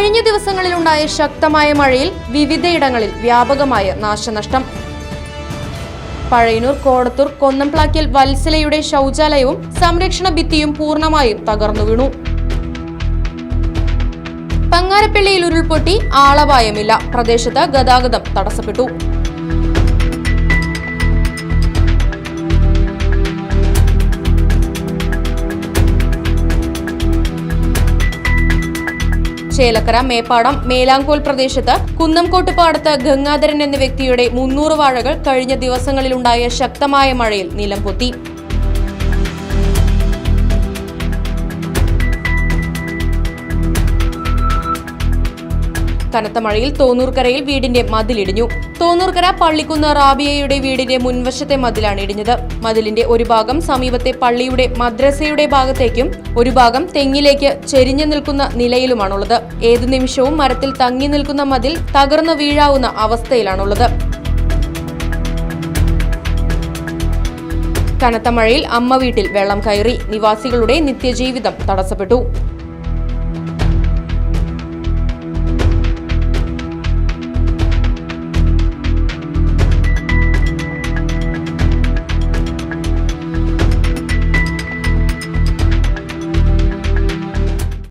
കഴിഞ്ഞ ദിവസങ്ങളിലുണ്ടായ ശക്തമായ മഴയിൽ വിവിധയിടങ്ങളിൽ വ്യാപകമായ നാശനഷ്ടം. പഴയന്നൂർ, കോടത്തൂർ, കൊന്നംപ്ലാക്കൽ വത്സലയുടെ ശൗചാലയവും സംരക്ഷണ ഭിത്തിയും പൂർണ്ണമായും തകർന്നു വീണു. പങ്ങാരപ്പള്ളിയിൽ ഉരുൾപൊട്ടി, ആളപായമില്ല. പ്രദേശത്ത് ഗതാഗതം തടസ്സപ്പെട്ടു. ചേലക്കര, മേപ്പാടം, മേലാങ്കോൽ പ്രദേശത്ത് കുന്നംകോട്ടുപാടത്ത് ഗംഗാധരൻ എന്ന വ്യക്തിയുടെ 300 വാഴകൾ കഴിഞ്ഞ ദിവസങ്ങളിലുണ്ടായ ശക്തമായ മഴയിൽ നിലംപൊത്തി. കനത്ത മഴയിൽ തോന്നൂർക്കരയിൽ വീടിന്റെ മതിലിടിഞ്ഞു. തോന്നൂർക്കര പള്ളിക്കുന്ന് റാബിയയുടെ വീടിന്റെ മുൻവശത്തെ മതിലാണ് ഇടിഞ്ഞത്. മതിലിന്റെ ഒരു ഭാഗം സമീപത്തെ പള്ളിയുടെ മദ്രസയുടെ ഭാഗത്തേക്കും ഒരു ഭാഗം തെങ്ങിലേക്ക് ചെരിഞ്ഞു നിൽക്കുന്ന നിലയിലുമാണുള്ളത്. ഏതു നിമിഷവും മരത്തിൽ തങ്ങി നിൽക്കുന്ന മതിൽ തകർന്നു വീഴാവുന്ന അവസ്ഥയിലാണുള്ളത്. കനത്ത മഴയിൽ അമ്മ വീട്ടിൽ വെള്ളം കയറി. നിവാസികളുടെ നിത്യജീവിതം തടസ്സപ്പെട്ടു.